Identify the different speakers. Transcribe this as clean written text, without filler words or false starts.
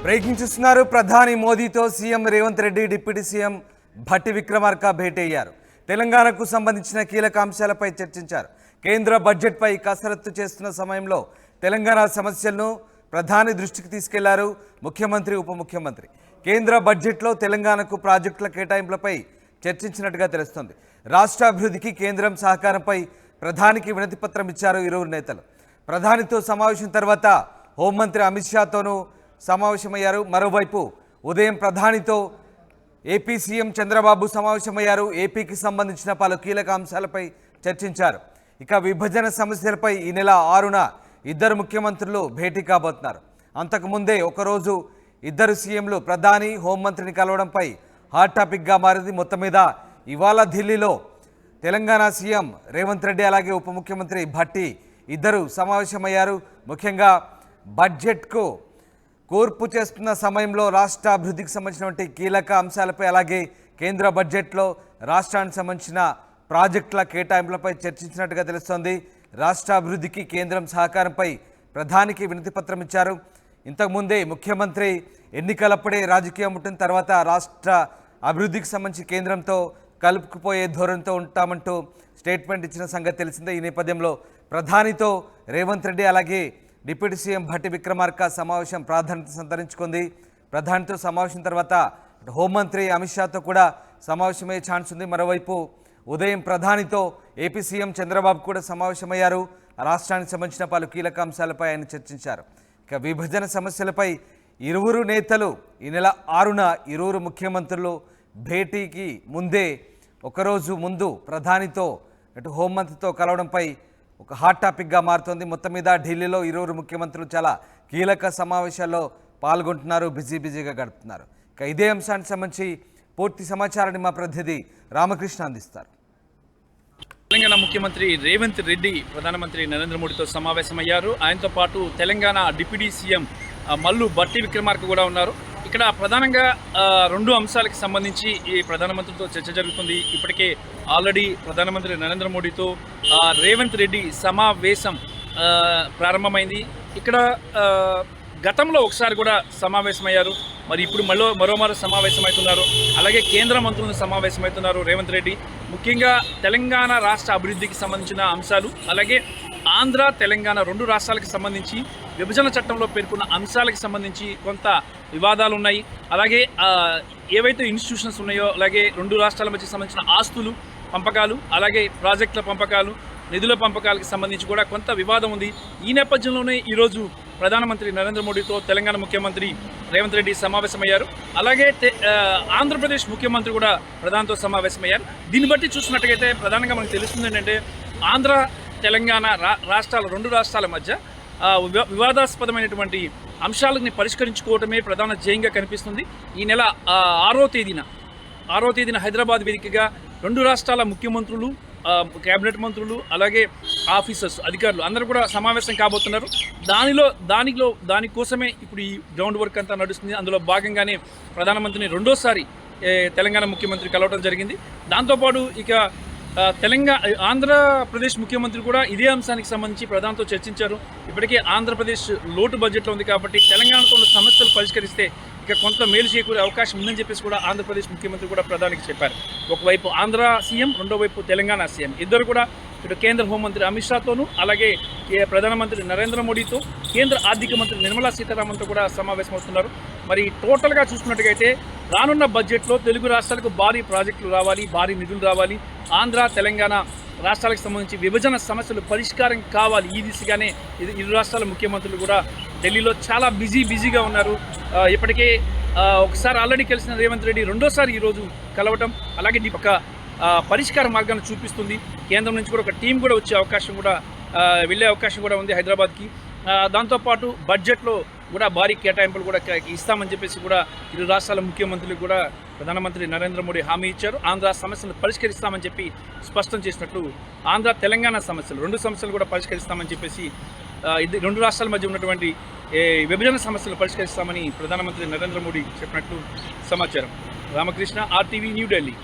Speaker 1: Breaking చూస్తున్నారు. ప్రధాని మోదీతో CM Revanth Reddy deputy CM Bhatti Vikramarka భేటీ అయ్యారు. తెలంగాణకు సంబంధించిన కీలక అంశాలపై చర్చించారు. కేంద్ర బడ్జెట్పై కసరత్తు చేస్తున్న సమయంలో తెలంగాణ సమస్యలను ప్రధాని దృష్టికి తీసుకెళ్లారు ముఖ్యమంత్రి, ఉప ముఖ్యమంత్రి. కేంద్ర బడ్జెట్లో తెలంగాణకు ప్రాజెక్టుల కేటాయింపులపై చర్చించినట్టుగా తెలుస్తోంది. రాష్ట్ర అభివృద్ధికి కేంద్రం సహకారంపై ప్రధానికి వినతి పత్రం ఇచ్చారు ఇరువురు నేతలు. ప్రధానితో సమావేశం తర్వాత హోంమంత్రి అమిత్ షాతోనూ సమావేశమయ్యారు. మరోవైపు ఉదయం ప్రధానితో ఏపీ సీఎం చంద్రబాబు సమావేశమయ్యారు. ఏపీకి సంబంధించిన పలు కీలక అంశాలపై చర్చించారు. ఇక విభజన సమస్యలపై ఈ నెల 6న ఇద్దరు ముఖ్యమంత్రులు భేటీ కాబోతున్నారు. అంతకుముందే ఒకరోజు ఇద్దరు సీఎంలు ప్రధాని, హోంమంత్రిని కలవడంపై హాట్ టాపిక్గా మారింది. మొత్తం మీద ఇవాళ ఢిల్లీలో తెలంగాణ సీఎం రేవంత్ రెడ్డి అలాగే ఉప ముఖ్యమంత్రి భట్టి ఇద్దరు సమావేశమయ్యారు. ముఖ్యంగా బడ్జెట్కు కూర్పు చేస్తున్న సమయంలో రాష్ట్ర అభివృద్ధికి సంబంధించినటువంటి కీలక అంశాలపై అలాగే కేంద్ర బడ్జెట్లో రాష్ట్రానికి సంబంధించిన ప్రాజెక్టుల కేటాయింపులపై చర్చించినట్టుగా తెలుస్తోంది. రాష్ట్ర అభివృద్ధికి కేంద్రం సహకారంపై ప్రధానికి వినతి పత్రం ఇచ్చారు. ఇంతకుముందే ముఖ్యమంత్రి ఎన్నికలప్పుడే రాజకీయం ఉంటుంది, తర్వాత రాష్ట్ర అభివృద్ధికి సంబంధించి కేంద్రంతో కలుపుకుపోయే ధోరణితో ఉంటామంటూ స్టేట్మెంట్ ఇచ్చిన సంగతి తెలిసిందే. ఈ నేపథ్యంలో ప్రధానితో రేవంత్ రెడ్డి అలాగే డిప్యూటీ సీఎం భట్టి విక్రమార్క సమావేశం ప్రాధాన్యత సంతరించుకుంది. ప్రధానితో సమావేశం తర్వాత హోంమంత్రి అమిత్ షాతో కూడా సమావేశమయ్యే ఛాన్స్ ఉంది. మరోవైపు ఉదయం ప్రధానితో ఏపీ సీఎం చంద్రబాబు కూడా సమావేశమయ్యారు. రాష్ట్రానికి సంబంధించిన పలు కీలక అంశాలపై ఆయన చర్చించారు. ఇక విభజన సమస్యలపై ఇరువురు నేతలు ఈ నెల 6న ఇరువురు ముఖ్యమంత్రులు భేటీకి ముందే ఒకరోజు ముందు ప్రధానితో అటు హోంమంత్రితో కలవడంపై ఒక హాట్ టాపిక్గా మారుతోంది. మొత్తం మీద ఢిల్లీలో ఇరువురు ముఖ్యమంత్రులు చాలా కీలక సమావేశాల్లో పాల్గొంటున్నారు, బిజీగా గడుపుతున్నారు. ఇక ఇదే అంశానికి సంబంధించి పూర్తి సమాచారాన్ని మా ప్రతినిధి రామకృష్ణ అందిస్తారు.
Speaker 2: తెలంగాణ ముఖ్యమంత్రి రేవంత్ రెడ్డి ప్రధానమంత్రి నరేంద్ర మోడీతో సమావేశమయ్యారు. ఆయనతో పాటు తెలంగాణ డిప్యూటీ సీఎం మల్లు భట్టి విక్రమార్క కూడా ఉన్నారు. ఇక్కడ ప్రధానంగా 2 అంశాలకు సంబంధించి ఈ ప్రధానమంత్రితో చర్చ జరుగుతుంది. ఇప్పటికే ఆల్రెడీ ప్రధానమంత్రి నరేంద్ర మోడీతో రేవంత్ రెడ్డి సమావేశం ప్రారంభమైంది. ఇక్కడ గతంలో ఒకసారి కూడా సమావేశమయ్యారు, మరి ఇప్పుడు మరోమారు సమావేశమవుతున్నారు. అలాగే కేంద్ర మంత్రులను సమావేశమవుతున్నారు రేవంత్ రెడ్డి. ముఖ్యంగా తెలంగాణ రాష్ట్ర అభివృద్ధికి సంబంధించిన అంశాలు, అలాగే ఆంధ్ర తెలంగాణ 2 రాష్ట్రాలకు సంబంధించి విభజన చట్టంలో పేర్కొన్న అంశాలకు సంబంధించి కొంత వివాదాలు ఉన్నాయి. అలాగే ఏవైతే ఇన్స్టిట్యూషన్స్ ఉన్నాయో, అలాగే 2 రాష్ట్రాల మధ్య సంబంధించిన ఆస్తులు పంపకాలు, అలాగే ప్రాజెక్టుల పంపకాలు, నిధుల పంపకాలకు సంబంధించి కూడా కొంత వివాదం ఉంది. ఈ నేపథ్యంలోనే ఈరోజు ప్రధానమంత్రి నరేంద్ర మోడీతో తెలంగాణ ముఖ్యమంత్రి రేవంత్ రెడ్డి సమావేశమయ్యారు. అలాగే ఆంధ్రప్రదేశ్ ముఖ్యమంత్రి కూడా ప్రధానితో సమావేశమయ్యారు. దీన్ని బట్టి చూసినట్టుగైతే ప్రధానంగా మనకు తెలుస్తుంది ఏంటంటే ఆంధ్ర తెలంగాణ రాష్ట్రాల 2 రాష్ట్రాల మధ్య వివాదాస్పదమైనటువంటి అంశాలని పరిష్కరించుకోవటమే ప్రధాన ధ్యేయంగా కనిపిస్తుంది. ఈ నెల 6వ తేదీన హైదరాబాద్ వేదికగా 2 రాష్ట్రాల ముఖ్యమంత్రులు, కేబినెట్ మంత్రులు, అలాగే ఆఫీసర్స్, అధికారులు అందరూ కూడా సమావేశం కాబోతున్నారు. దానికోసమే ఇప్పుడు ఈ గ్రౌండ్ వర్క్ అంతా నడుస్తుంది. అందులో భాగంగానే ప్రధానమంత్రిని 2వసారి తెలంగాణ ముఖ్యమంత్రి కలవడం జరిగింది. దాంతోపాటు ఇక ఆంధ్రప్రదేశ్ ముఖ్యమంత్రి కూడా ఇదే అంశానికి సంబంధించి ప్రధానితో చర్చించారు. ఇప్పటికే ఆంధ్రప్రదేశ్ లోటు బడ్జెట్లో ఉంది కాబట్టి తెలంగాణతో ఉన్న సమస్యలు పరిష్కరిస్తే ఇక కొంత మేలు చేకూరే అవకాశం ఉందని చెప్పేసి కూడా ఆంధ్రప్రదేశ్ ముఖ్యమంత్రి కూడా ప్రధానికి చెప్పారు. ఒకవైపు ఆంధ్ర సీఎం, రెండో వైపు తెలంగాణ సీఎం ఇద్దరు కూడా ఇటు కేంద్ర హోంమంత్రి అమిత్ షాతోనూ, అలాగే ప్రధానమంత్రి నరేంద్ర మోడీతో, కేంద్ర ఆర్థిక మంత్రి నిర్మలా సీతారామన్తో కూడా సమావేశమవుతున్నారు. మరి టోటల్గా చూసుకున్నట్టుగైతే రానున్న బడ్జెట్లో తెలుగు రాష్ట్రాలకు భారీ ప్రాజెక్టులు రావాలి, భారీ నిధులు రావాలి, ఆంధ్ర తెలంగాణ రాష్ట్రాలకు సంబంధించి విభజన సమస్యలు పరిష్కారం కావాలి. ఈ దిశగానే ఇరు రాష్ట్రాల ముఖ్యమంత్రులు కూడా ఢిల్లీలో చాలా బిజీగా ఉన్నారు. ఇప్పటికే ఒకసారి ఆల్రెడీ కలిసిన రేవంత్ రెడ్డి 2వసారి ఈరోజు కలవటం, అలాగే ఒక పరిష్కార మార్గాన్ని చూపిస్తుంది. కేంద్రం నుంచి కూడా ఒక టీం కూడా వచ్చే అవకాశం కూడా వెళ్ళే అవకాశం కూడా ఉంది హైదరాబాద్కి. దాంతోపాటు బడ్జెట్లో కూడా భారీ కేటాయింపులు కూడా ఇస్తామని చెప్పేసి కూడా ఇరు రాష్ట్రాల ముఖ్యమంత్రులు కూడా ప్రధానమంత్రి నరేంద్ర మోడీ హామీ ఇచ్చారు. ఆంధ్ర సమస్యలను పరిష్కరిస్తామని చెప్పి స్పష్టం చేసినట్లు ఆంధ్ర తెలంగాణ సమస్యలు 2 సమస్యలు కూడా పరిష్కరిస్తామని చెప్పేసి 2 రాష్ట్రాల మధ్య ఉన్నటువంటి విభజన సమస్యలు పరిష్కరిస్తామని ప్రధానమంత్రి నరేంద్ర మోడీ చెప్పినట్లు సమాచారం. రామకృష్ణ, RTV, న్యూఢిల్లీ.